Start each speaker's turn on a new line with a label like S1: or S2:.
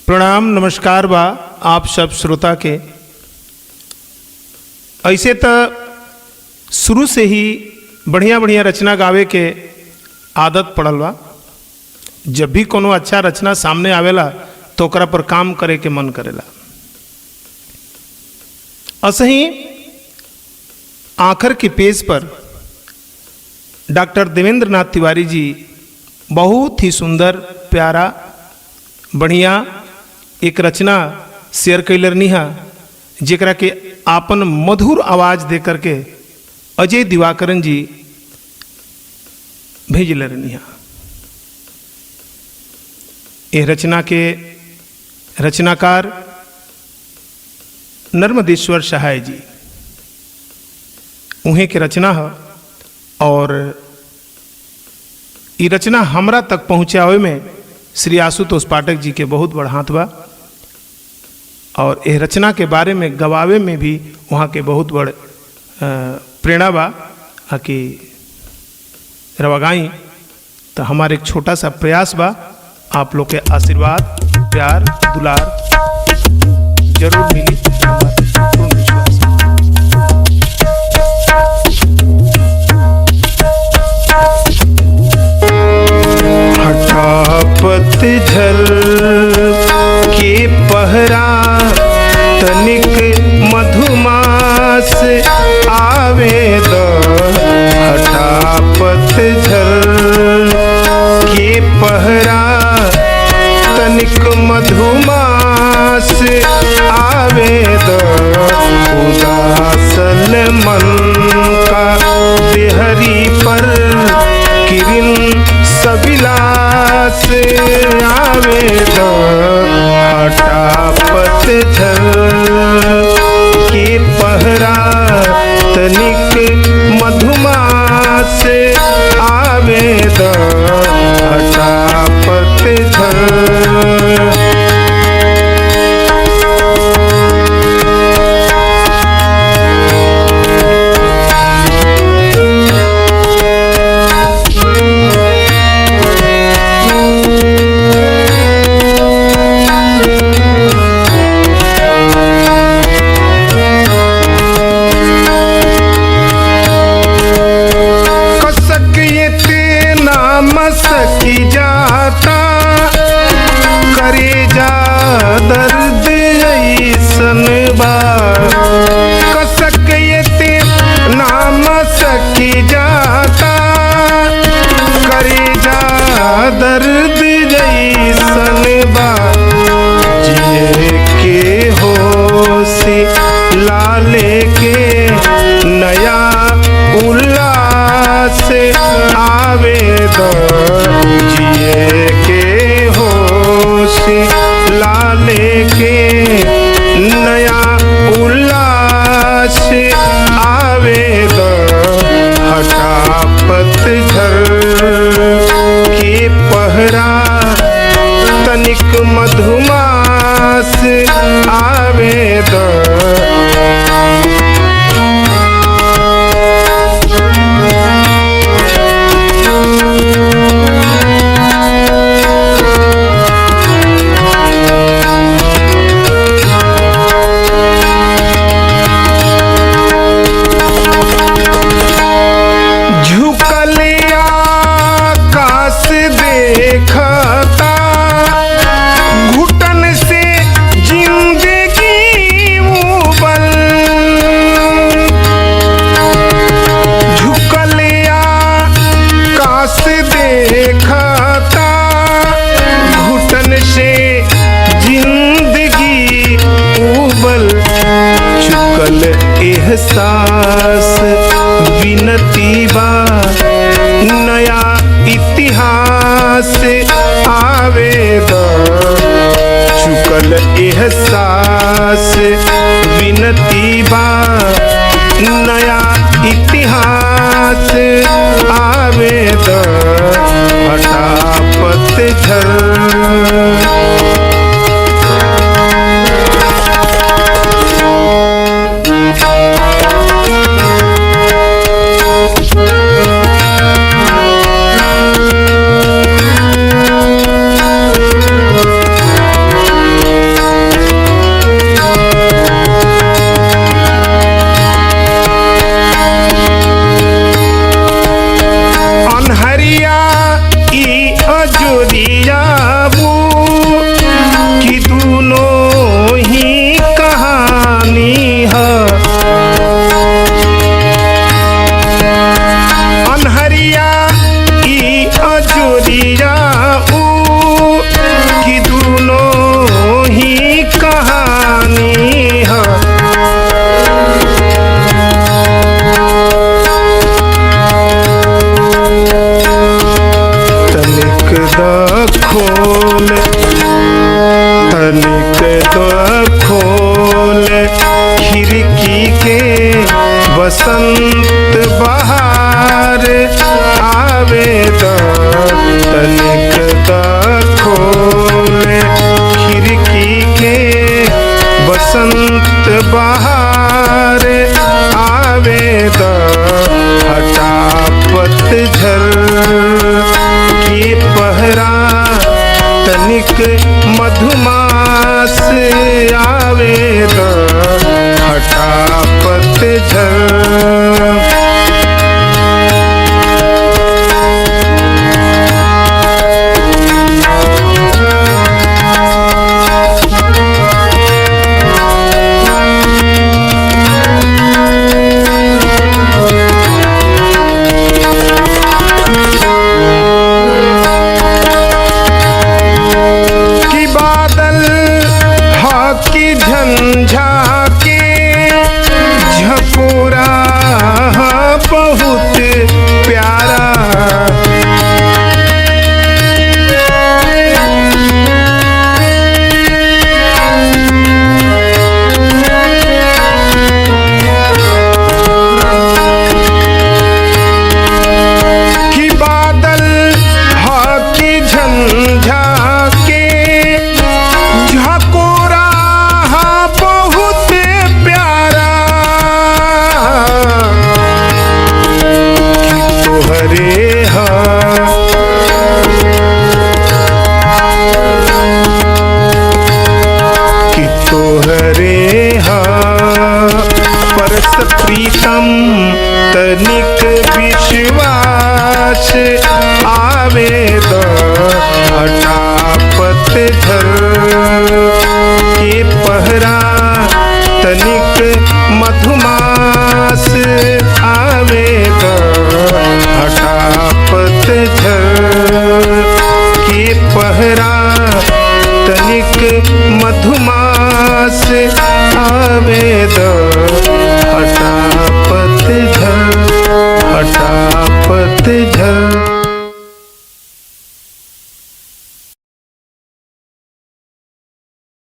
S1: प्रणाम नमस्कार बा आप सब श्रोता के। ऐसे तो शुरू से ही बढ़िया बढ़िया रचना गावे के आदत पड़ल बा। जब भी कोनो अच्छा रचना सामने आवेला तो ओकरा पर काम करे के मन करेला। असही आखिर के पेज पर डॉक्टर देवेंद्र नाथ तिवारी जी बहुत ही सुंदर प्यारा बढ़िया एक रचना शेयर कैलरनी है, जेकरा के आपन मधुर आवाज दे करके अजय दिवाकरन जी भेजलरनी है। यह रचना के रचनाकार नर्मदेश्वर सहाय जी उन्हें के रचना है और ये रचना हमरा तक पहुँचावे में श्री आशुतोष पाठक जी के बहुत बड़ा हाथ बा और यह रचना के बारे में गवावे में भी वहाँ के बहुत बड़ प्रेरणा बा कि रवागाई। तो हमारे एक छोटा सा प्रयास बा, आप लोग के आशीर्वाद प्यार दुलार जरूर मिली। पतझड़ के पहरा तनिक मधुमास आवे द हटा पतझड़ के पहरा तनिक मधुमास आवे द उदासन मन का देहरी पर किरण सबिलास आवे द हटा पतझड़ के पहरा तनिक मधुमास आवे द हटा पतझड़। सकी जाता करे जा दर्द ऐसन बा कसक ये नाम सकी जाता करे जा दर्द ऐसन बा जिए के होशी लाले के नया उल्लास आवे द जिए के होश लाले के नया उल्लास आवे द हटा पतझड़ के पहरा तनिक मधुमास आवे द एहसास विनती बा नया इतिहास आवे द चुकल एहसास विनती बा नया इतिहास आवे द हटा पतझड़। पहरा